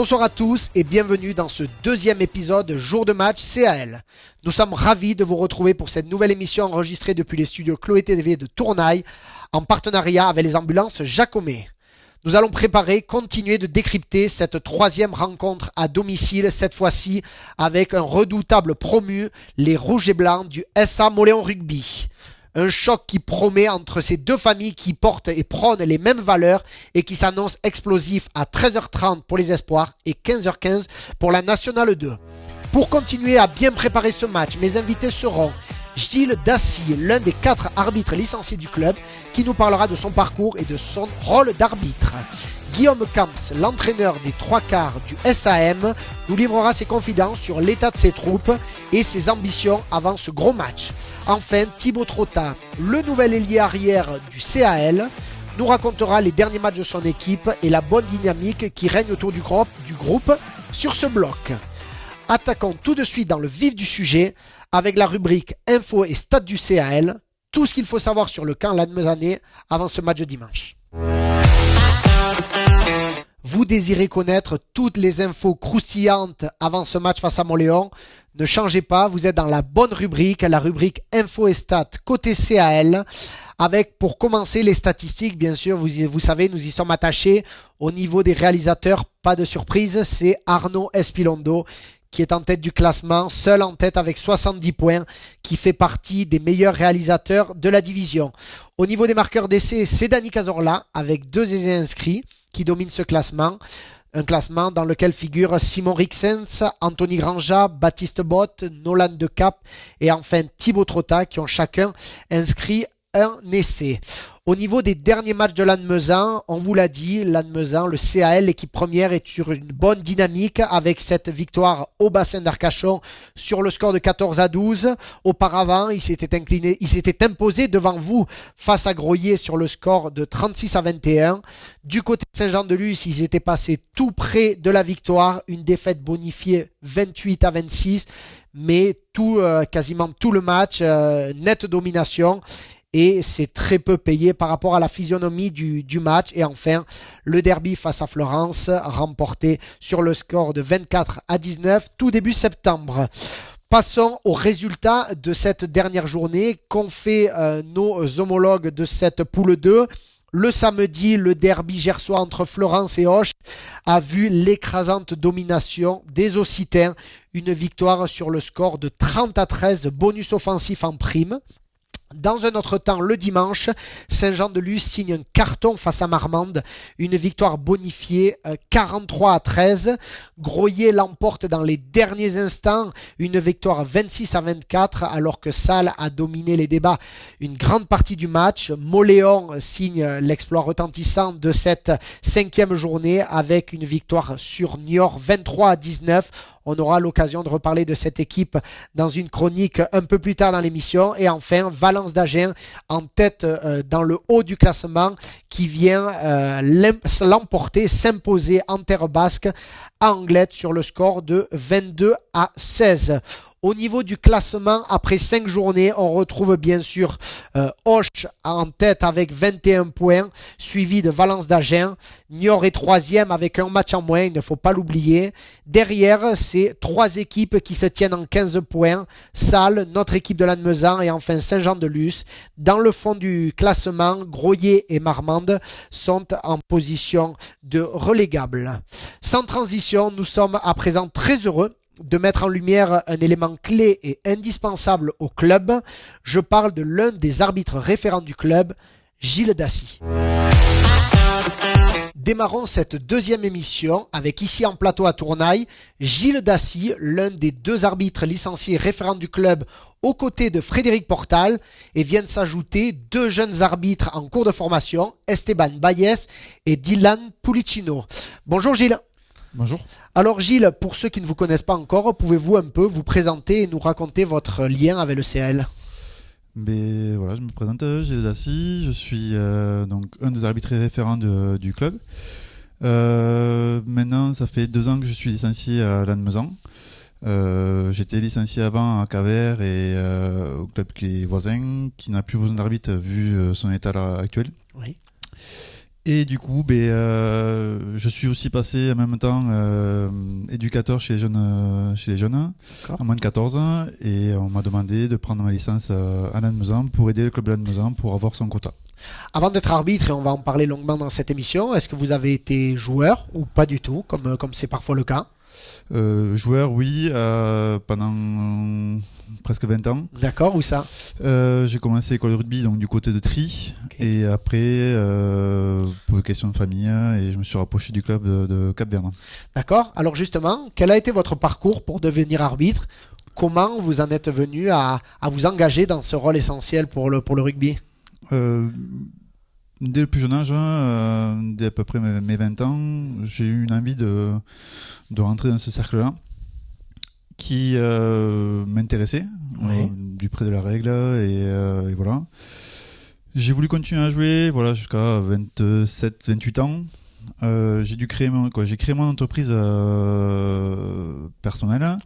Bonsoir à tous et bienvenue dans ce deuxième épisode Jour de match CAL. Nous sommes ravis de vous retrouver pour cette nouvelle émission enregistrée depuis les studios Chloé TV de Tournai en partenariat avec les ambulances Jacomet. Nous allons continuer de décrypter cette troisième rencontre à domicile, cette fois-ci avec un redoutable promu, les Rouges et Blancs du SA Mauléon Rugby. Un choc qui promet entre ces deux familles qui portent et prônent les mêmes valeurs et qui s'annonce explosif à 13h30 pour les espoirs et 15h15 pour la Nationale 2. Pour continuer à bien préparer ce match, mes invités seront Gilles Dassy, l'un des 4 arbitres licenciés du club, qui nous parlera de son parcours et de son rôle d'arbitre. Guillaume Camps, l'entraîneur des 3/4 du SAM, nous livrera ses confidences sur l'état de ses troupes et ses ambitions avant ce gros match. Enfin, Thibaut Trotta, le nouvel ailier arrière du CAL, nous racontera les derniers matchs de son équipe et la bonne dynamique qui règne autour du groupe sur ce bloc. Attaquons tout de suite dans le vif du sujet avec la rubrique Info et Stade du CAL, tout ce qu'il faut savoir sur le camp lannemezanais avant ce match de dimanche. Vous désirez connaître toutes les infos croustillantes avant ce match face à Mauléon? Ne changez pas, vous êtes dans la bonne rubrique, la rubrique Info et Stats côté CAL, avec pour commencer les statistiques, bien sûr, vous savez, nous y sommes attachés. Au niveau des réalisateurs, pas de surprise, c'est Arnaud Espilondo qui est en tête du classement, seul en tête avec 70 points, qui fait partie des meilleurs réalisateurs de la division. Au niveau des marqueurs d'essai, c'est Dani Cazorla avec 2 essais inscrits qui domine ce classement. Un classement dans lequel figurent Simon Rixens, Anthony Granja, Baptiste Bott, Nolan Decap et enfin Thibaut Trotta qui ont chacun inscrit un essai. Au niveau des derniers matchs de Lannemezan, on vous l'a dit, Lannemezan, le CAL, l'équipe première, est sur une bonne dynamique avec cette victoire au bassin d'Arcachon sur le score de 14-12. Auparavant, il s'était imposé devant vous face à Groyer sur le score de 36-21. Du côté de Saint-Jean-de-Luz, ils étaient passés tout près de la victoire, une défaite bonifiée 28-26, mais quasiment tout le match, nette domination. Et c'est très peu payé par rapport à la physionomie du match. Et enfin, le derby face à Florence, remporté sur le score de 24-19, tout début septembre. Passons aux résultats de cette dernière journée qu'ont fait nos homologues de cette poule 2. Le samedi, le derby gersois entre Florence et Auch a vu l'écrasante domination des Occitans. Une victoire sur le score de 30-13, bonus offensif en prime. Dans un autre temps, le dimanche, Saint-Jean-de-Luz signe un carton face à Marmande, une victoire bonifiée 43-13. Groyer l'emporte dans les derniers instants, une victoire 26-24 alors que Salles a dominé les débats une grande partie du match. Mauléon signe l'exploit retentissant de cette 5e journée avec une victoire sur Niort 23-19. On aura l'occasion de reparler de cette équipe dans une chronique un peu plus tard dans l'émission. Et enfin, Valence d'Agen en tête dans le haut du classement qui vient l'emporter, s'imposer en terre basque à Anglette sur le score de 22-16. Au niveau du classement, après 5 journées, on retrouve bien sûr Auch en tête avec 21 points, suivi de Valence d'Agen. Niort est 3e avec un match en moins, il ne faut pas l'oublier. Derrière, c'est 3 équipes qui se tiennent en 15 points. Salles, notre équipe de Lannemezan et enfin Saint-Jean-de-Luz. Dans le fond du classement, Groyer et Marmande sont en position de relégable. Sans transition, nous sommes à présent très heureux de mettre en lumière un élément clé et indispensable au club. Je parle de l'un des arbitres référents du club, Gilles Dassy. Démarrons cette deuxième émission avec ici en plateau à Tournai, Gilles Dassy, l'un des 2 arbitres licenciés référents du club aux côtés de Frédéric Portal, et viennent s'ajouter 2 jeunes arbitres en cours de formation, Esteban Bayes et Dylan Pulicino. Bonjour Gilles. Bonjour. Alors Gilles, pour ceux qui ne vous connaissent pas encore, pouvez-vous un peu vous présenter et nous raconter votre lien avec le CAL? Mais voilà, je me présente, Gilles Dassy, je suis donc un des arbitres référents du club. Maintenant, ça fait 2 ans que je suis licencié à Lannemezan. J'étais licencié avant à Cavers et au club qui est voisin, qui n'a plus besoin d'arbitre vu son état actuel. Oui. Et du coup, je suis aussi passé en même temps éducateur chez les jeunes D'accord. à moins de 14 ans. Et on m'a demandé de prendre ma licence à Lannemezan pour aider le club de Lannemezan pour avoir son quota. Avant d'être arbitre, et on va en parler longuement dans cette émission, est-ce que vous avez été joueur ou pas du tout, comme c'est parfois le cas? Joueur, oui, pendant presque 20 ans. D'accord, où ça? J'ai commencé l'école de rugby donc du côté de Tri. Ok. Et après, pour une question de famille, et je me suis rapproché du club de Cap-Vert. D'accord. Alors justement, quel a été votre parcours pour devenir arbitre? Comment vous en êtes venu à vous engager dans ce rôle essentiel pour le rugby? Euh, Dès le plus jeune âge, dès à peu près mes 20 ans, j'ai eu une envie de rentrer dans ce cercle-là qui m'intéressait, Oui. du près de la règle, et voilà. J'ai voulu continuer à jouer voilà, jusqu'à 27-28 ans. J'ai créé mon entreprise personnelle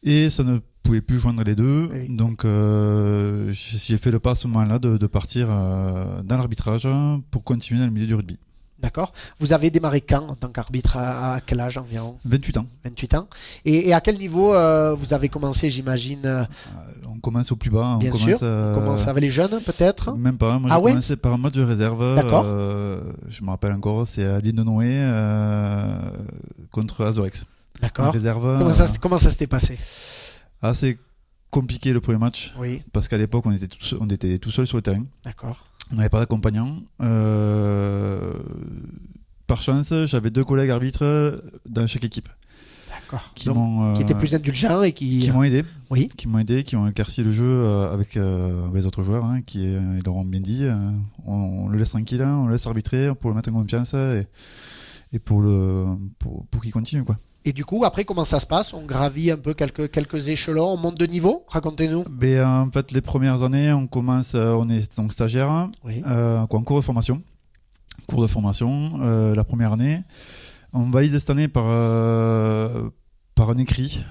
et ça ne pouvait plus joindre les deux. Oui. Donc j'ai fait le pas à ce moment-là de partir dans l'arbitrage pour continuer dans le milieu du rugby. D'accord. Vous avez démarré quand en tant qu'arbitre à quel âge environ? 28 ans. 28 ans. Et à quel niveau vous avez commencé, j'imagine On commence au plus bas. bien On sûr. commence, On commence avec les jeunes peut-être? même pas. Moi, Ah j'ai ouais? commencé par un match de réserve. D'accord. Je me rappelle encore, c'est à l'île de Noé contre Azorex. En D'accord. réserve. Comment ça s'était passé? Assez compliqué le premier match Oui. parce qu'à l'époque on était tout seul sur le terrain. D'accord. On n'avait pas d'accompagnant. Par chance, j'avais 2 collègues arbitres dans chaque équipe D'accord. qui Donc, m'ont qui étaient plus indulgents et qui... aidé, Oui. qui ont éclairci le jeu avec les autres joueurs, ils leur ont bien dit on le laisse tranquille, on le laisse arbitrer pour le mettre en confiance et pour qu'il continue quoi. Et du coup, après, comment ça se passe? On gravit un peu quelques échelons, on monte de niveau? Racontez-nous. En fait, les premières années, on est donc stagiaire, Oui. en cours de formation. La première année, on valide cette année par un écrit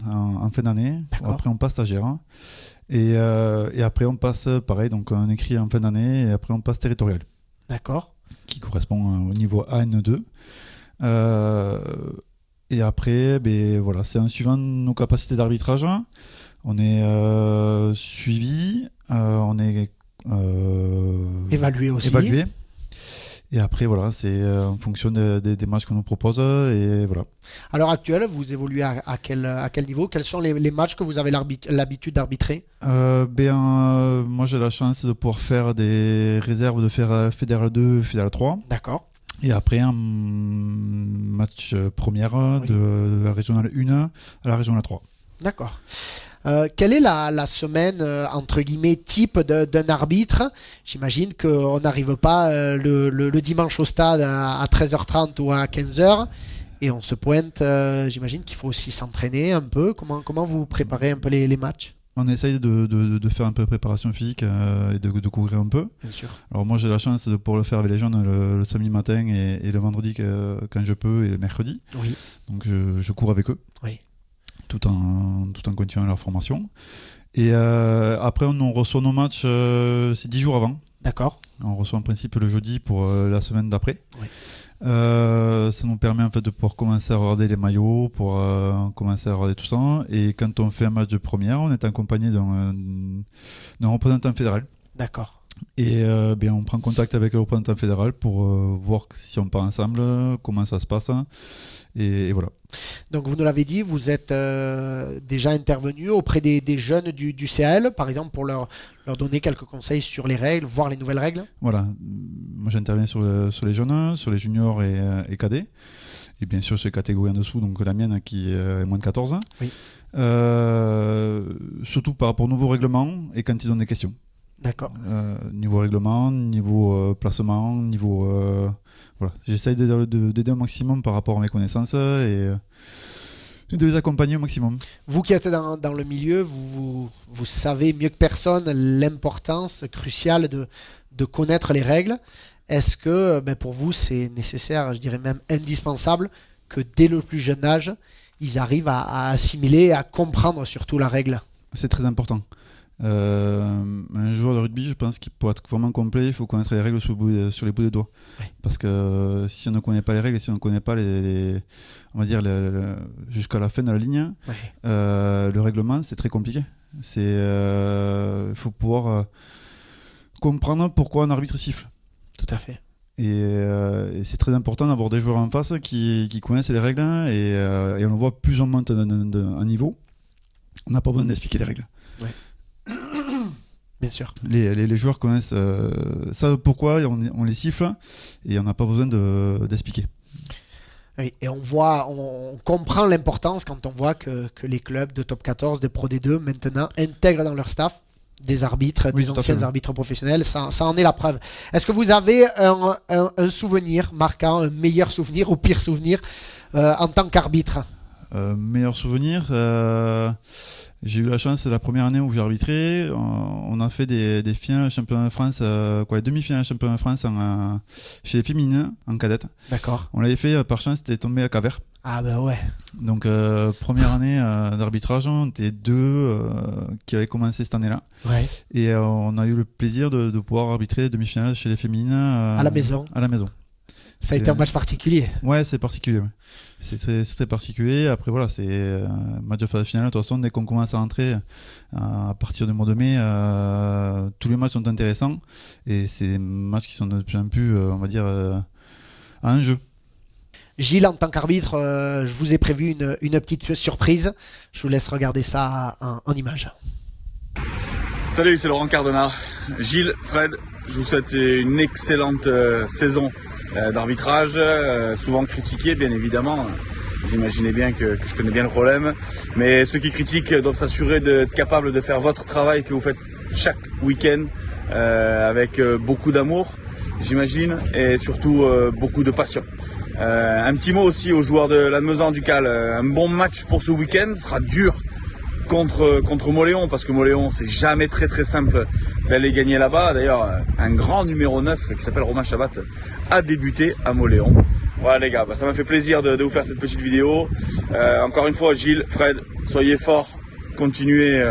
en fin d'année. D'accord. Après, on passe stagiaire. Et après, on passe pareil, donc un écrit en fin d'année. Et après, on passe territorial, D'accord. qui correspond au niveau AN2. Et après, voilà, c'est en suivant nos capacités d'arbitrage. On est suivi, on est Évalué aussi. évalué. Et après, voilà, c'est en fonction des matchs qu'on nous propose. Et voilà. À l'heure actuelle, vous évoluez à quel niveau? Quels sont les matchs que vous avez l'habitude d'arbitrer? Moi, j'ai la chance de pouvoir faire des réserves de faire Fédéral 2, Fédéral 3. D'accord. Et après, un match première Oui. de la régionale 1 à la régionale 3. D'accord. Quelle est la semaine, entre guillemets, type d'un arbitre? J'imagine qu'on n'arrive pas le dimanche au stade à 13h30 ou à 15h et on se pointe. J'imagine qu'il faut aussi s'entraîner un peu. Comment vous préparez un peu les matchs? On essaye de faire un peu de préparation physique et de courir un peu. Bien sûr. Alors moi j'ai la chance de pouvoir le faire avec les jeunes le samedi matin et le vendredi quand je peux et le mercredi. Oui. Donc je cours avec eux. Oui. Tout en continuant leur formation. Et après on reçoit nos matchs c'est 10 jours avant. D'accord. On reçoit en principe le jeudi pour la semaine d'après. Oui. Ça nous permet en fait de pouvoir commencer à regarder les maillots, pour commencer à regarder tout ça. Et quand on fait un match de première, on est accompagné d'un représentant fédéral. D'accord. Et on prend contact avec le représentant fédéral pour voir si on part ensemble, comment ça se passe. Et voilà. Donc vous nous l'avez dit, vous êtes déjà intervenu auprès des jeunes du CAL, par exemple, pour leur donner quelques conseils sur les règles, voir les nouvelles règles. Voilà. Moi j'interviens sur les jeunes, sur les juniors et cadets. Et bien sûr sur les catégories en dessous, donc la mienne qui est moins de 14 ans. Oui. Surtout par rapport aux nouveaux règlements et quand ils ont des questions. D'accord. Niveau règlement, niveau placement, niveau... voilà. J'essaye d'aider au maximum par rapport à mes connaissances et de les accompagner au maximum. Vous qui êtes dans le milieu, vous savez mieux que personne l'importance cruciale de connaître les règles. Est-ce que pour vous c'est nécessaire, je dirais même indispensable, que dès le plus jeune âge, ils arrivent à assimiler, à comprendre surtout la règle? C'est très important. Un joueur de rugby, je pense qu'il pour être vraiment complet, il faut connaître les règles sur les bouts des doigts. Ouais. Parce que si on ne connaît pas les règles, si on ne connaît pas on va dire jusqu'à la fin de la ligne, Ouais. le règlement, c'est très compliqué. Il faut pouvoir comprendre pourquoi un arbitre siffle. Tout à fait. Et c'est très important d'avoir des joueurs en face qui connaissent les règles et on le voit plus on monte un niveau, on n'a pas besoin d'expliquer les règles. Ouais. Bien sûr. Les joueurs connaissent, savent pourquoi on les siffle et on n'a pas besoin d'expliquer. Oui, et on comprend l'importance quand on voit que les clubs de top 14, de Pro D2 maintenant intègrent dans leur staff des arbitres, Oui, des tout à anciens fait. arbitres professionnels. Ça en est la preuve. Est-ce que vous avez un souvenir marquant, un meilleur souvenir ou pire souvenir en tant qu'arbitre? Meilleur souvenir, j'ai eu la chance la première année où j'ai arbitré, on a fait des finales championnat de France, les demi-finales championnat de France chez les féminins en cadette. D'accord. On l'avait fait par chance, c'était tombé à Cavers. Ah ben ouais. Donc première année d'arbitrage, on était deux qui avaient commencé cette année-là. Ouais. Et on a eu le plaisir de pouvoir arbitrer les demi-finales chez les féminines À la maison. À la maison. Ça a été un match particulier. Ouais, c'est particulier. Ouais. C'est très particulier. Après, voilà, c'est match de phase finale. De toute façon, dès qu'on commence à rentrer à partir du mois de mai, tous les matchs sont intéressants. Et c'est des matchs qui sont de plus en plus, on va dire, à un jeu. Gilles, en tant qu'arbitre, je vous ai prévu une petite surprise. Je vous laisse regarder ça en images. Salut, c'est Laurent Cardona. Gilles, Fred, je vous souhaite une excellente saison d'arbitrage, souvent critiqué bien évidemment. Vous imaginez bien que je connais bien le problème, mais ceux qui critiquent doivent s'assurer d'être capables de faire votre travail que vous faites chaque week-end avec beaucoup d'amour, j'imagine, et surtout beaucoup de passion. Un petit mot aussi aux joueurs de Lannemezan Ducal. Un bon match pour ce week-end sera dur contre Moléon, parce que Moléon c'est jamais très très simple d'aller gagner là-bas. D'ailleurs, un grand numéro 9 qui s'appelle Romain Chabat a débuté à Moléon. Voilà les gars, ça m'a fait plaisir de vous faire cette petite vidéo. Encore une fois, Gilles, Fred, soyez forts, continuez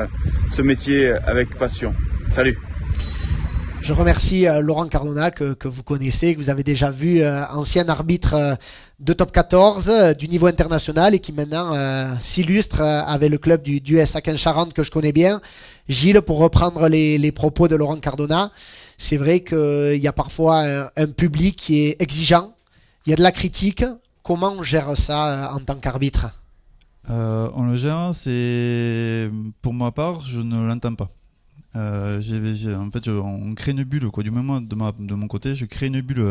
ce métier avec passion. Salut. Je remercie Laurent Cardona que vous connaissez, que vous avez déjà vu, ancien arbitre de top 14 du niveau international et qui maintenant s'illustre avec le club du SA 15 Charente que je connais bien. Gilles, pour reprendre les propos de Laurent Cardona, c'est vrai qu'il y a parfois un public qui est exigeant, il y a de la critique. Comment on gère ça en tant qu'arbitre? On le gère, pour ma part, je ne l'entends pas. En fait, on crée une bulle, quoi. Du moment de mon côté, je crée une bulle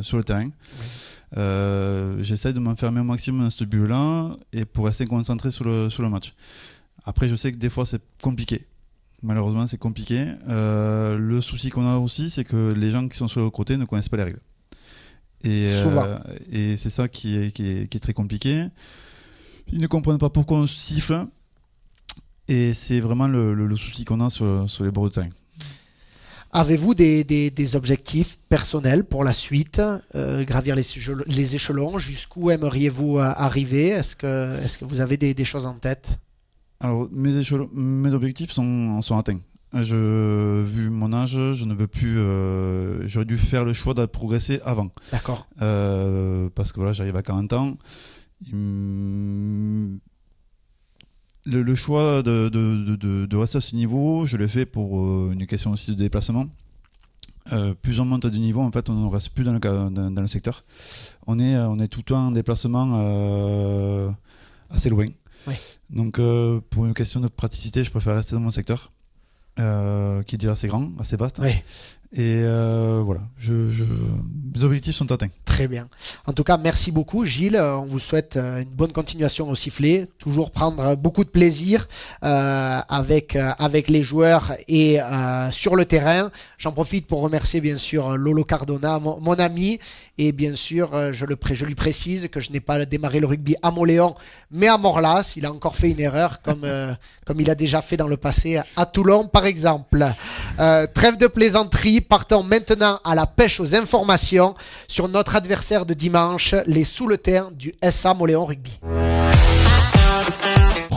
sur le terrain. Oui. J'essaie de m'enfermer au maximum dans cette bulle-là et pour rester concentré sur le match. Après, je sais que des fois, c'est compliqué. Malheureusement, c'est compliqué. Le souci qu'on a aussi, c'est que les gens qui sont sur le côté ne connaissent pas les règles. Et c'est ça qui est très compliqué. Ils ne comprennent pas pourquoi on siffle. Et c'est vraiment le souci qu'on a sur les bords de terrain. Avez-vous des objectifs personnels pour la suite, gravir les échelons? Jusqu'où aimeriez-vous arriver? Est-ce que vous avez des choses en tête? Alors, mes objectifs sont atteints. Vu mon âge, je ne veux plus. J'aurais dû faire le choix de progresser avant. D'accord. Parce que voilà, j'arrive à 40 ans. Le choix de rester à ce niveau, je l'ai fait pour une question aussi de déplacement. Plus on monte de niveau, en fait, on ne reste plus dans le secteur. On est tout le temps en déplacement assez loin. Oui. Donc, pour une question de praticité, je préfère rester dans mon secteur, qui est déjà assez grand, assez vaste. Oui. Et voilà, mes objectifs sont atteints. Très bien. En tout cas, merci beaucoup Gilles. On vous souhaite une bonne continuation au sifflet. Toujours prendre beaucoup de plaisir avec les joueurs et sur le terrain. J'en profite pour remercier bien sûr Lolo Cardona, mon ami. Et bien sûr, je lui précise que je n'ai pas démarré le rugby à Moléon, mais à Morlas. Il a encore fait une erreur, comme il a déjà fait dans le passé à Toulon, par exemple. Trêve de plaisanterie. Partons maintenant à la pêche aux informations sur notre adversaire de dimanche, les Souletins du SA Moléon Rugby.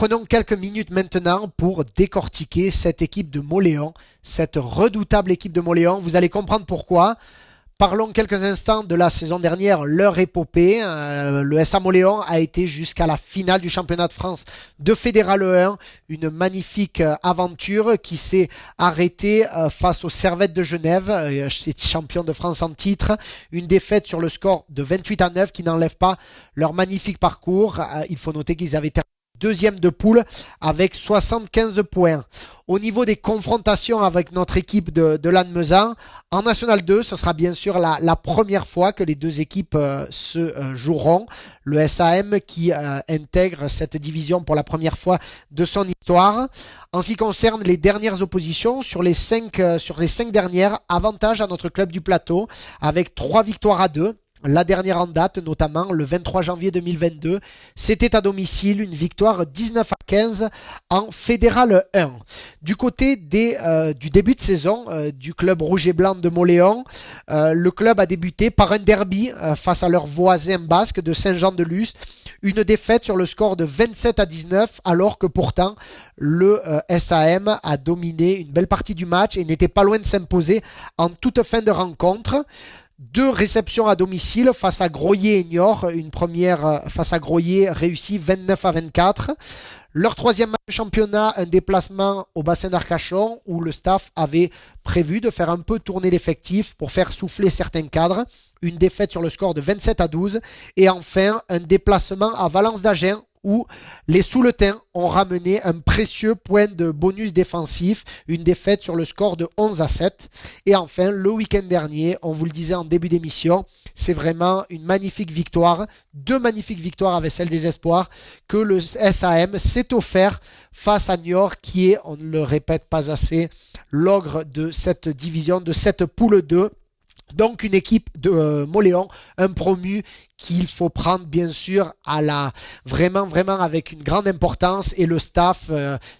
prenons quelques minutes maintenant pour décortiquer cette équipe de Mauléon, cette redoutable équipe de Mauléon. Vous allez comprendre pourquoi. Parlons quelques instants de la saison dernière, leur épopée. Le SA Mauléon a été jusqu'à la finale du championnat de France de Fédéral 1. Une magnifique aventure qui s'est arrêtée face aux Servettes de Genève, c'est champion de France en titre. Une défaite sur le score de 28-9 qui n'enlève pas leur magnifique parcours. Il faut noter qu'ils avaient terminé deuxième de poule avec 75 points. Au niveau des confrontations avec notre équipe de Lannemezan, en National 2, ce sera bien sûr la première fois que les deux équipes se joueront. Le SAM qui intègre cette division pour la première fois de son histoire. En ce qui concerne les dernières oppositions, sur les 5 dernières, avantage à notre club du plateau avec 3 victoires à 2. La dernière en date, notamment le 23 janvier 2022, c'était à domicile, une victoire 19-15 en Fédéral 1. Du côté du début de saison du club rouge et blanc de Mauléon, le club a débuté par un derby face à leur voisin basque de Saint-Jean-de-Luz. Une défaite sur le score de 27-19, alors que pourtant le SAM a dominé une belle partie du match et n'était pas loin de s'imposer en toute fin de rencontre. 2 réceptions à domicile face à Groyer et Niort. Une première face à Groyer réussie 29-24. Leur 3e match de championnat, un déplacement au bassin d'Arcachon où le staff avait prévu de faire un peu tourner l'effectif pour faire souffler certains cadres. Une défaite sur le score de 27-12. Et enfin, un déplacement à Valence d'Agen où les Souletins ont ramené un précieux point de bonus défensif, une défaite sur le score de 11-7. Et enfin, le week-end dernier, on vous le disait en début d'émission, c'est vraiment une magnifique victoire, 2 magnifiques victoires avec celle des espoirs, que le SAM s'est offert face à Niort, qui est, on ne le répète pas assez, l'ogre de cette division, de cette poule 2. Donc une équipe de Mauléon, un promu qu'il faut prendre bien sûr vraiment avec une grande importance, et le staff,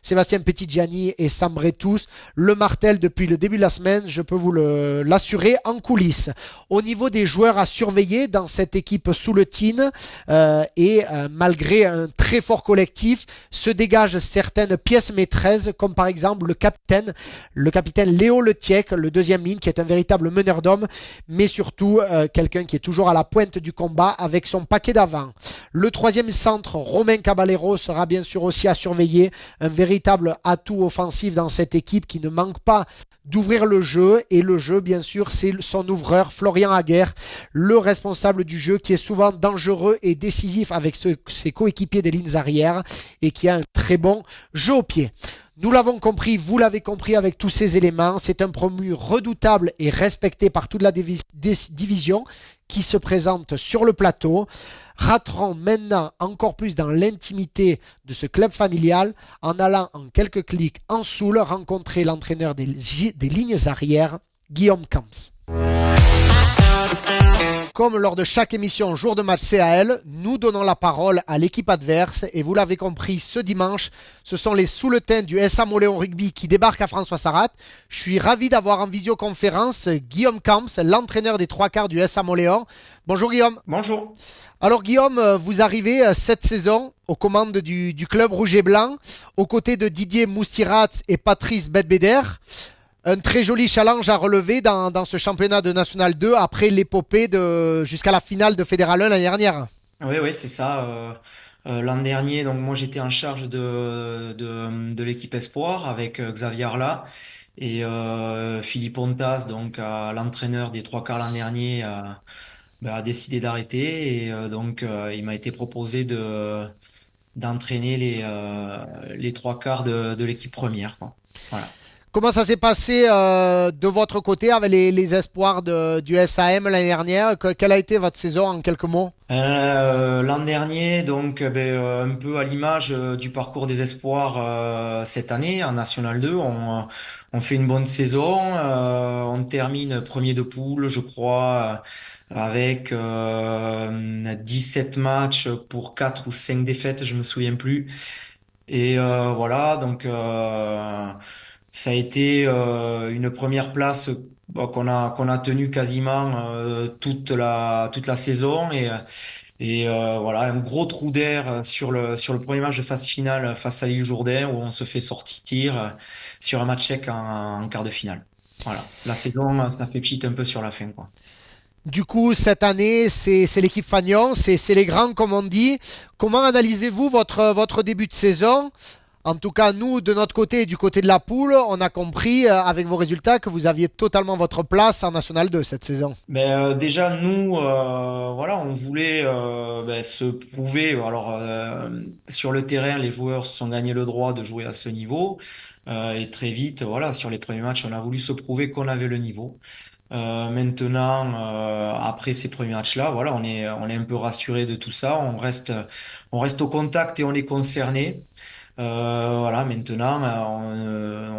Sébastien Petitgiani et Sam Bretous, le martèle depuis le début de la semaine, je peux vous l'assurer en coulisses. Au niveau des joueurs à surveiller dans cette équipe souletine, malgré un très fort collectif, se dégagent certaines pièces maîtresses, comme par exemple le capitaine Léo Letiec, le 2e ligne, qui est un véritable meneur d'hommes, mais surtout quelqu'un qui est toujours à la pointe du combat avec son paquet d'avant. Le 3e centre, Romain Caballero, sera bien sûr aussi à surveiller, un véritable atout offensif dans cette équipe qui ne manque pas d'ouvrir le jeu, et le jeu bien sûr c'est son ouvreur Florian Aguerre, le responsable du jeu, qui est souvent dangereux et décisif avec ses coéquipiers des lignes arrières et qui a un très bon jeu au pied. Nous l'avons compris, vous l'avez compris avec tous ces éléments, c'est un promu redoutable et respecté par toute la division qui se présente sur le plateau. Rentrons maintenant encore plus dans l'intimité de ce club familial en allant en quelques clics en Soule rencontrer l'entraîneur des lignes arrières, Guillaume Camps. Comme lors de chaque émission jour de match CAL, nous donnons la parole à l'équipe adverse, et vous l'avez compris, ce dimanche, ce sont les Souletins du SA Mauléon Rugby qui débarquent à François Sarrat. Je suis ravi d'avoir en visioconférence Guillaume Camps, l'entraîneur des 3/4 du SA Mauléon. Bonjour Guillaume. Bonjour. Alors Guillaume, vous arrivez cette saison aux commandes du club rouge et blanc, aux côtés de Didier Moustirat et Patrice Bedbeder. Un très joli challenge à relever dans ce championnat de National 2 après l'épopée jusqu'à la finale de Fédéral 1 l'année dernière. Oui, c'est ça. L'an dernier, donc moi j'étais en charge de l'équipe Espoir avec Xavier Arla et Philippe Ontas, donc l'entraîneur des 3/4 l'an dernier, a décidé d'arrêter, et donc il m'a été proposé d'entraîner les 3/4 de l'équipe première, quoi. Voilà. Comment ça s'est passé de votre côté avec les espoirs du SAM l'année dernière? Quelle a été votre saison en quelques mots? L'an dernier, donc un peu à l'image du parcours des espoirs cette année en National 2, on fait une bonne saison, on termine premier de poule, je crois, avec 17 matchs pour 4 ou 5 défaites, je me souviens plus. Et voilà, donc ça a été une première place qu'on a tenue quasiment toute la saison, et Et voilà, un gros trou d'air sur le premier match de phase finale face à l'Île Jourdain où on se fait sortir sur un match sec en quart de finale. Voilà, la saison, ça fait pchit un peu sur la fin, quoi. Du coup, cette année, c'est l'équipe Fagnon, c'est les grands, comme on dit. Comment analysez-vous votre début de saison? En tout cas, nous, de notre côté, du côté de la poule, on a compris avec vos résultats que vous aviez totalement votre place en National 2 cette saison. Déjà, nous, voilà, on voulait se prouver. Alors, sur le terrain, les joueurs se sont gagnés le droit de jouer à ce niveau. Et très vite, voilà, sur les premiers matchs, on a voulu se prouver qu'on avait le niveau. Maintenant, après ces premiers matchs-là, voilà, on est un peu rassuré de tout ça. On reste au contact et on est concerné. Voilà, maintenant,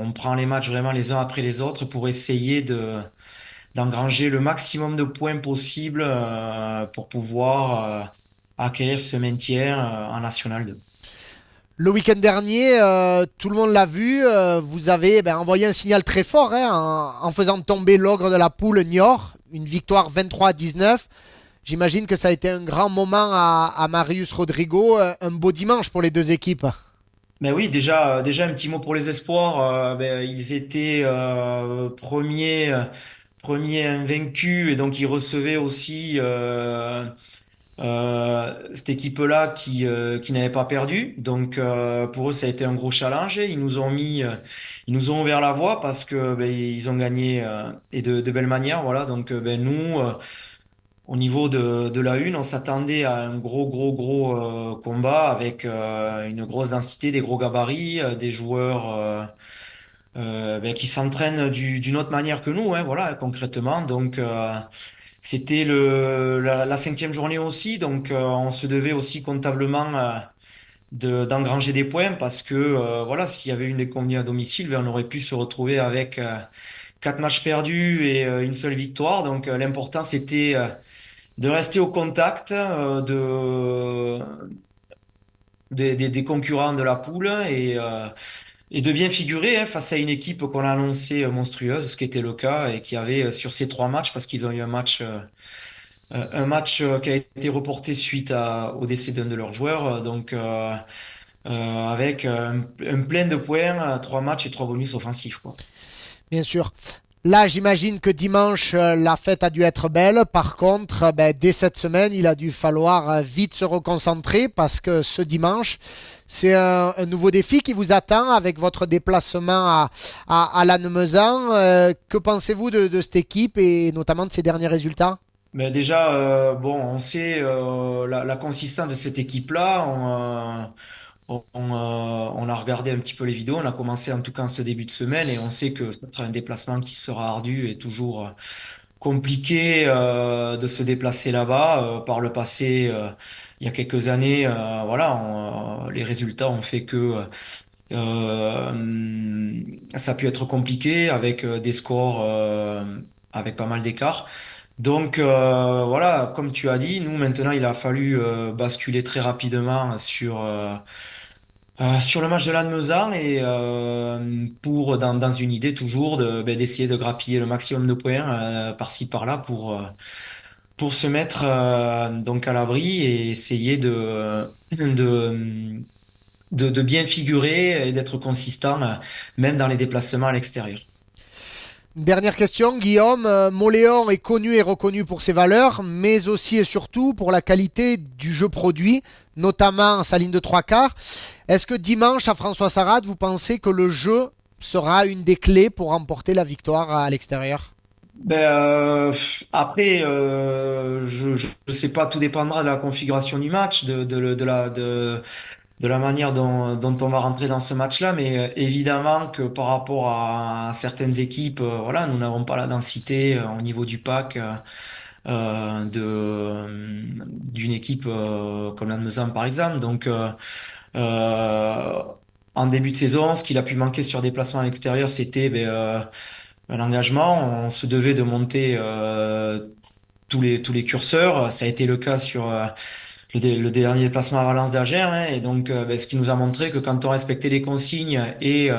on prend les matchs vraiment les uns après les autres pour essayer d'engranger le maximum de points possible pour pouvoir acquérir ce maintien en National 2. Le week-end dernier, tout le monde l'a vu, vous avez envoyé un signal très fort hein, en faisant tomber l'ogre de la poule Niort, une victoire 23-19. J'imagine que ça a été un grand moment à Marius Rodrigo, un beau dimanche pour les deux équipes. Mais oui, déjà un petit mot pour les espoirs. Ils étaient premiers invaincus et donc ils recevaient aussi cette équipe-là qui n'avait pas perdu. Donc pour eux, ça a été un gros challenge. Ils nous ont ouvert la voie parce que ils ont gagné et de belle manière. Voilà. Donc nous, au niveau de la une, on s'attendait à un gros combat avec une grosse densité, des gros gabarits, des joueurs qui s'entraînent d'une autre manière que nous, hein, voilà, concrètement. Donc c'était la cinquième journée aussi, donc on se devait aussi comptablement d'engranger des points parce que voilà, s'il y avait une déconvenue à domicile, on aurait pu se retrouver avec quatre matchs perdus et une seule victoire. Donc l'important c'était de rester au contact des concurrents de la poule et de bien figurer hein, face à une équipe qu'on a annoncée monstrueuse, ce qui était le cas et qui avait sur ces trois matchs, parce qu'ils ont eu un match qui a été reporté suite au décès d'un de leurs joueurs, donc avec un plein de points, trois matchs et trois bonus offensifs, quoi. Bien sûr. Là, j'imagine que dimanche, la fête a dû être belle. Par contre, dès cette semaine, il a dû falloir vite se reconcentrer parce que ce dimanche, c'est un nouveau défi qui vous attend avec votre déplacement à Lannemezan. Que pensez-vous de cette équipe et notamment de ses derniers résultats? Mais déjà, bon, on sait la consistance de cette équipe-là. On a regardé un petit peu les vidéos. On a commencé en tout cas en ce début de semaine et on sait que ce sera un déplacement qui sera ardu et toujours compliqué de se déplacer là-bas. Par le passé, il y a quelques années, voilà, les résultats ont fait que ça a pu être compliqué avec des scores avec pas mal d'écart. Donc voilà, comme tu as dit, nous maintenant il a fallu basculer très rapidement sur le match de Lannemezan et pour dans une idée toujours d'essayer de grappiller le maximum de points par-ci par-là pour se mettre donc à l'abri et essayer de bien figurer et d'être consistant même dans les déplacements à l'extérieur. Dernière question, Guillaume. Moléon est connu et reconnu pour ses valeurs, mais aussi et surtout pour la qualité du jeu produit, notamment sa ligne de trois quarts. Est-ce que dimanche à François Sarrade, vous pensez que le jeu sera une des clés pour remporter la victoire à l'extérieur? Après, je sais pas, tout dépendra de la configuration du match, de la manière dont on va rentrer dans ce match-là, mais évidemment que par rapport à certaines équipes, voilà, nous n'avons pas la densité au niveau du pack d'une équipe comme Lannemezan par exemple. Donc, euh, en début de saison, ce qu'il a pu manquer sur des placements à l'extérieur, c'était un engagement. On se devait de monter tous les curseurs. Ça a été le cas sur le dernier déplacement à Valence d'Agen, hein, et donc ce qui nous a montré que quand on respectait les consignes et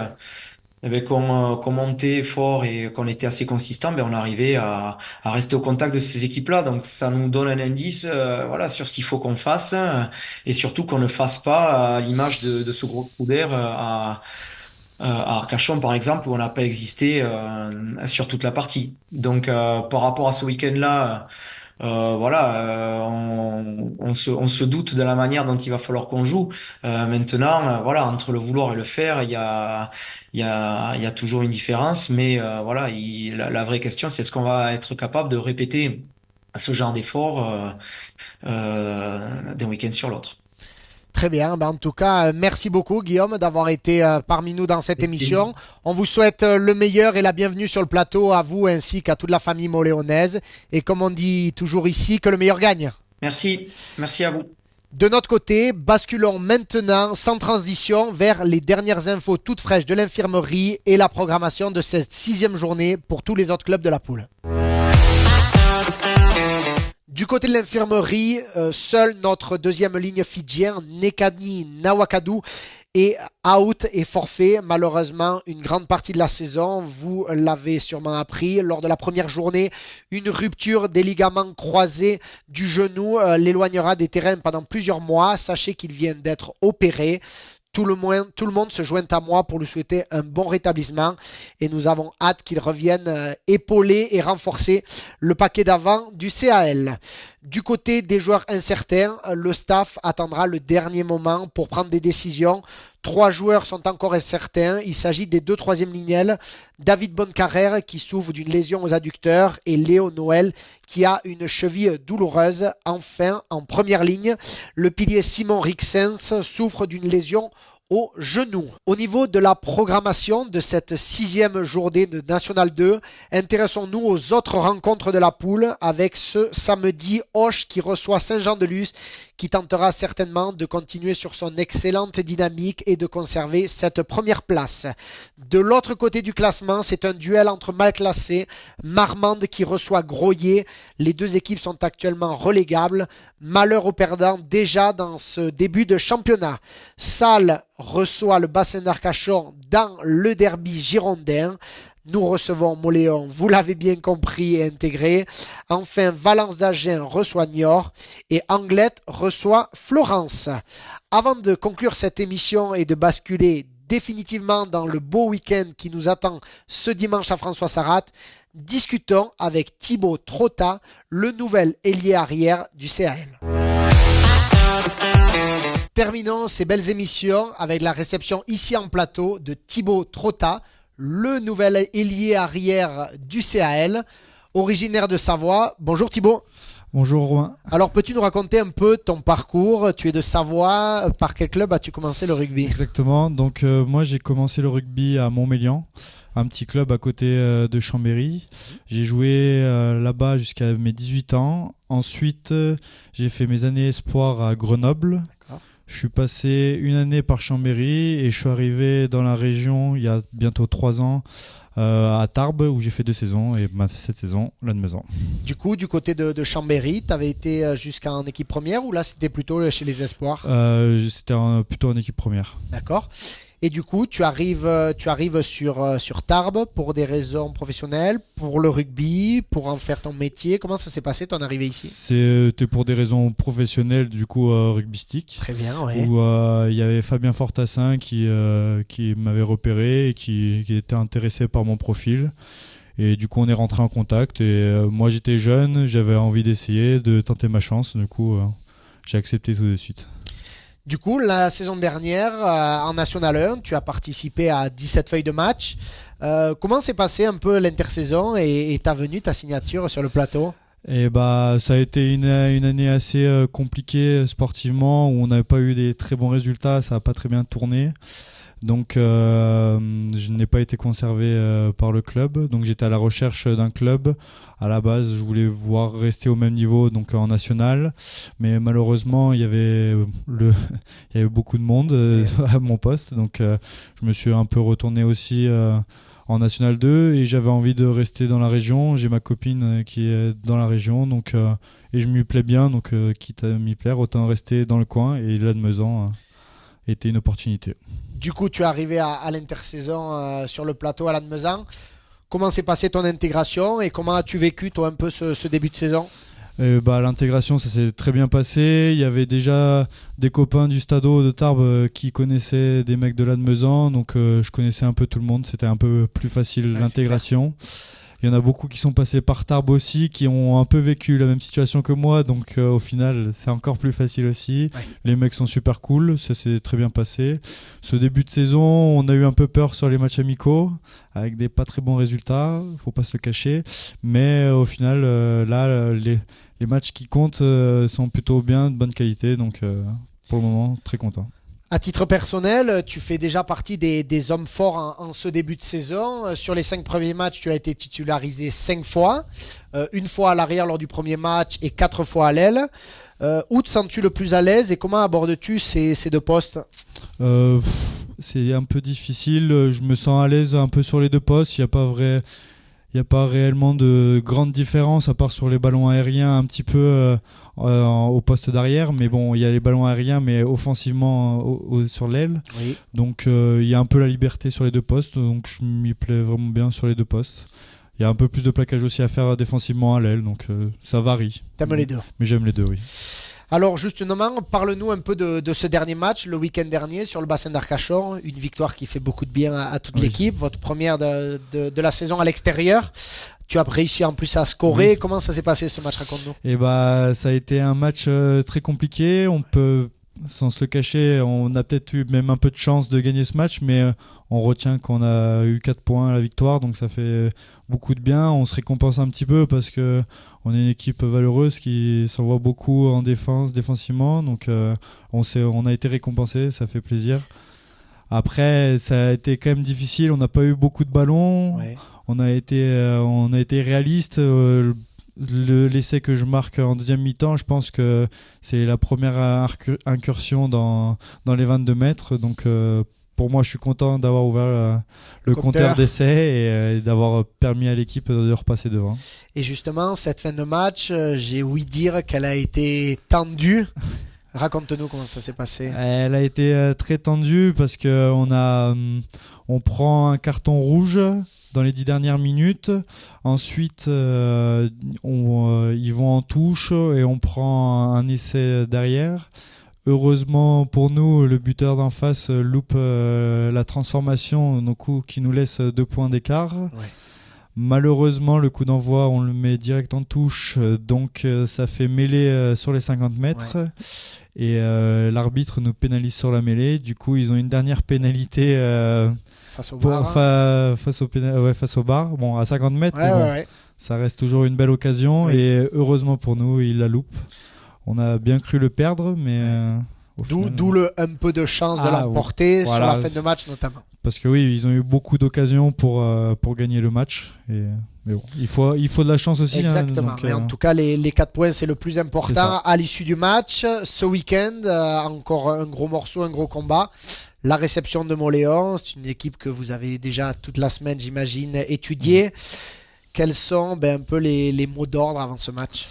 qu'on montait fort et qu'on était assez consistant, on arrivait à rester au contact de ces équipes-là. Donc ça nous donne un indice, voilà, sur ce qu'il faut qu'on fasse et surtout qu'on ne fasse pas à l'image de ce gros trou d'air à Arcachon par exemple où on n'a pas existé sur toute la partie. Donc par rapport à ce week-end-là. Voilà, on se doute de la manière dont il va falloir qu'on joue. Maintenant, voilà, entre le vouloir et le faire, il y a toujours une différence. Mais voilà, la vraie question, c'est est-ce qu'on va être capable de répéter ce genre d'effort d'un week-end sur l'autre. Très bien. En tout cas, merci beaucoup, Guillaume, d'avoir été parmi nous dans cette Avec plaisir. émission. On vous souhaite le meilleur et la bienvenue sur le plateau à vous ainsi qu'à toute la famille moléonaise. Et comme on dit toujours ici, que le meilleur gagne. Merci à vous. De notre côté, basculons maintenant sans transition vers les dernières infos toutes fraîches de l'infirmerie et la programmation de cette 6e journée pour tous les autres clubs de la poule. Du côté de l'infirmerie, seule notre deuxième ligne fidjien, Nekani Nawakadu, est out et forfait. Malheureusement, une grande partie de la saison, vous l'avez sûrement appris, lors de la première journée, une rupture des ligaments croisés du genou l'éloignera des terrains pendant plusieurs mois. Sachez qu'il vient d'être opéré. Tout le monde se joint à moi pour lui souhaiter un bon rétablissement et nous avons hâte qu'il revienne épauler et renforcer le paquet d'avant du CAL. Du côté des joueurs incertains, le staff attendra le dernier moment pour prendre des décisions. 3 joueurs sont encore incertains. Il s'agit des 2 troisième lignelles. David Bonnecarrère qui souffre d'une lésion aux adducteurs et Léo Noël qui a une cheville douloureuse. Enfin, en première ligne, le pilier Simon Rixens souffre d'une lésion au genou. Au niveau de la programmation de cette 6e journée de National 2, intéressons-nous aux autres rencontres de la poule avec ce samedi Auch qui reçoit Saint-Jean-de-Luz qui tentera certainement de continuer sur son excellente dynamique et de conserver cette première place. De l'autre côté du classement, c'est un duel entre mal classés, Marmande qui reçoit Groyer. Les 2 équipes sont actuellement relégables. Malheur aux perdants déjà dans ce début de championnat. Salles reçoit le bassin d'Arcachon dans le derby girondin. Nous recevons Moléon, vous l'avez bien compris et intégré. Enfin, Valence d'Agen reçoit Niort et Anglette reçoit Florence. Avant de conclure cette émission et de basculer définitivement dans le beau week-end qui nous attend ce dimanche à François Sarrat, discutons avec Thibaut Trotta, le nouvel ailier arrière du CAL. Terminons ces belles émissions avec la réception ici en plateau de Thibaut Trotta, le nouvel ailier arrière du CAL, originaire de Savoie. Bonjour Thibaut. Bonjour Romain. Alors peux-tu nous raconter un peu ton parcours? Tu es de Savoie, par quel club as-tu commencé le rugby? Exactement, donc moi j'ai commencé le rugby à Montmélian, un petit club à côté de Chambéry. J'ai joué là-bas jusqu'à mes 18 ans. Ensuite, j'ai fait mes années espoirs à Grenoble. D'accord. Je suis passé une année par Chambéry et je suis arrivé dans la région il y a bientôt 3 ans à Tarbes où j'ai fait 2 saisons et cette saison, Lannemezan. Du coup, du côté de Chambéry, tu avais été jusqu'en équipe première ou là c'était plutôt chez les espoirs? C'était plutôt en équipe première. D'accord. Et du coup, tu arrives sur Tarbes pour des raisons professionnelles, pour le rugby, pour en faire ton métier. Comment ça s'est passé ton arrivée ici? C'était pour des raisons professionnelles, du coup, rugbystiques. Très bien, ouais. Où il y avait Fabien Fortassin qui m'avait repéré et qui était intéressé par mon profil. Et du coup, on est rentré en contact. Et moi, j'étais jeune, j'avais envie d'essayer, de tenter ma chance. Du coup, j'ai accepté tout de suite. Du coup, la saison dernière, en National 1, tu as participé à 17 feuilles de match. Comment s'est passé un peu l'intersaison et ta venue, ta signature sur le plateau? Et ça a été une année assez compliquée sportivement où on n'avait pas eu des très bons résultats, ça n'a pas très bien tourné. Donc je n'ai pas été conservé par le club, donc j'étais à la recherche d'un club. À la base, je voulais voir rester au même niveau, donc en national, mais malheureusement il y avait beaucoup de monde à mon poste, donc je me suis un peu retourné aussi en National 2 et j'avais envie de rester dans la région. J'ai ma copine qui est dans la région, donc et je m'y plais bien, donc quitte à m'y plaire, autant rester dans le coin, et Lannemezan était une opportunité. Du coup, tu es arrivé à l'intersaison sur le plateau à Lannemezan. Comment s'est passée ton intégration et comment as-tu vécu toi un peu ce début de saison? L'intégration, ça s'est très bien passé. Il y avait déjà des copains du Stadeau de Tarbes qui connaissaient des mecs de Lannemezan, donc je connaissais un peu tout le monde. C'était un peu plus facile l'intégration. Il y en a beaucoup qui sont passés par Tarbes aussi, qui ont un peu vécu la même situation que moi, donc au final c'est encore plus facile aussi. Ouais. Les mecs sont super cool, ça s'est très bien passé. Ce début de saison, on a eu un peu peur sur les matchs amicaux, avec des pas très bons résultats, faut pas se le cacher. Mais au final, les matchs qui comptent sont plutôt bien, de bonne qualité, donc pour le moment, très content. À titre personnel, tu fais déjà partie des hommes forts en ce début de saison. Sur les 5 premiers matchs, tu as été titularisé 5 fois. Une fois à l'arrière lors du premier match et 4 fois à l'aile. Où te sens-tu le plus à l'aise et comment abordes-tu ces 2 postes? C'est un peu difficile. Je me sens à l'aise un peu sur les 2 postes. Il n'y a pas réellement de grande différence à part sur les ballons aériens un petit peu au poste d'arrière, mais bon, il y a les ballons aériens mais offensivement sur l'aile. Oui. Donc il y a un peu la liberté sur les 2 postes, donc je m'y plais vraiment bien sur les 2 postes. Il y a un peu plus de plaquage aussi à faire défensivement à l'aile, donc ça varie. T'aimes les 2? Mais j'aime les 2, oui. Alors justement, parle-nous un peu de ce dernier match, le week-end dernier sur le bassin d'Arcachon. Une victoire qui fait beaucoup de bien à toute l'équipe, votre première de la saison à l'extérieur. Tu as réussi en plus à scorer. Oui. Comment ça s'est passé ce match? Raconte-nous. Ça a été un match très compliqué. On peut, sans se le cacher, on a peut-être eu même un peu de chance de gagner ce match, mais on retient qu'on a eu 4 points à la victoire, donc ça fait beaucoup de bien. On se récompense un petit peu parce que on est une équipe valeureuse qui s'envoie beaucoup en défensivement, donc on a été récompensé, ça fait plaisir. Après, ça a été quand même difficile, on n'a pas eu beaucoup de ballons, ouais. on a été réaliste. L'essai que je marque en deuxième mi-temps, je pense que c'est la première incursion dans les 22 mètres, donc pour moi, je suis content d'avoir ouvert le compteur d'essai et d'avoir permis à l'équipe de repasser devant. Et justement, cette fin de match, j'ai ouï dire qu'elle a été tendue. Raconte-nous comment ça s'est passé. Elle a été très tendue parce qu'on prend un carton rouge dans les 10 dernières minutes. Ensuite, ils vont en touche et on prend un essai derrière. Heureusement pour nous, le buteur d'en face loupe la transformation, qui nous laisse 2 points d'écart. Ouais. Malheureusement, le coup d'envoi, on le met direct en touche, donc ça fait mêlée sur les 50 mètres. Ouais. Et l'arbitre nous pénalise sur la mêlée. Du coup, ils ont une dernière pénalité face au bar. Face au bar. Bon, à 50 mètres, ouais, mais bon, ouais. Ça reste toujours une belle occasion. Oui. Et heureusement pour nous, il la loupe. On a bien cru le perdre, mais d'où un peu de chance de l'emporter sur la fin de match notamment. Parce que oui, ils ont eu beaucoup d'occasions pour gagner le match. Mais bon, il faut de la chance aussi. Exactement. Hein, donc, mais en tout cas, les 4 points, c'est le plus important à l'issue du match. Ce week-end, encore un gros morceau, un gros combat. La réception de Mauléon, c'est une équipe que vous avez déjà toute la semaine, j'imagine, étudiée. Quels sont un peu les mots d'ordre avant ce match ?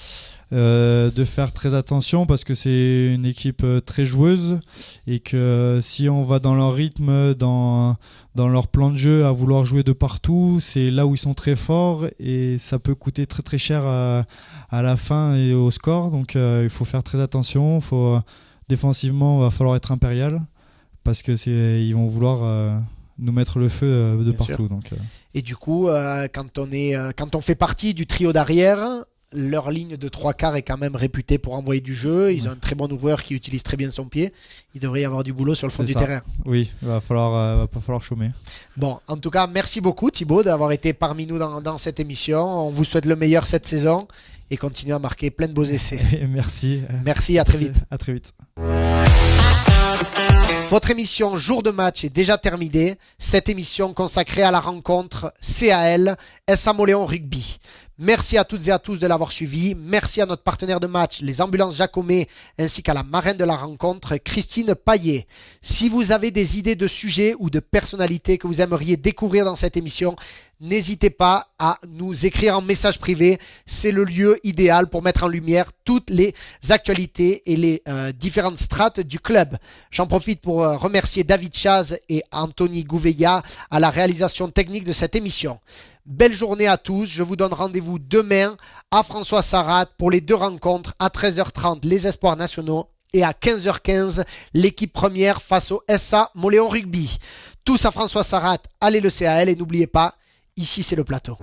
De faire très attention parce que c'est une équipe très joueuse et que si on va dans leur rythme, dans leur plan de jeu à vouloir jouer de partout, c'est là où ils sont très forts et ça peut coûter très très cher à la fin et au score. Donc il faut faire très attention. Défensivement, il va falloir être impérial parce que ils vont vouloir nous mettre le feu de partout. Donc, Et du coup, quand on fait partie du trio d'arrière, leur ligne de 3 quarts est quand même réputée pour envoyer du jeu. Ils ont un très bon ouvreur qui utilise très bien son pied. Il devrait y avoir du boulot sur le fond du terrain. Oui, il va pas falloir chômer. Bon, en tout cas, merci beaucoup Thibaut d'avoir été parmi nous dans cette émission. On vous souhaite le meilleur cette saison et continuez à marquer plein de beaux essais. Merci. Merci, à très vite. À très vite. Votre émission Jour de match est déjà terminée. Cette émission consacrée à la rencontre CAL SA Mauléon Rugby. Merci à toutes et à tous de l'avoir suivi. Merci à notre partenaire de match, les Ambulances Jacomet, ainsi qu'à la marraine de la rencontre, Christine Paillet. Si vous avez des idées de sujets ou de personnalités que vous aimeriez découvrir dans cette émission, n'hésitez pas à nous écrire en message privé. C'est le lieu idéal pour mettre en lumière toutes les actualités et les différentes strates du club. J'en profite pour remercier David Chaz et Anthony Gouveia à la réalisation technique de cette émission. Belle journée à tous. Je vous donne rendez-vous demain à François Sarrat pour les 2 rencontres à 13h30 les espoirs nationaux et à 15h15 l'équipe première face au SA Moléon Rugby. Tous à François Sarrat, allez le CAL et n'oubliez pas, ici c'est le plateau.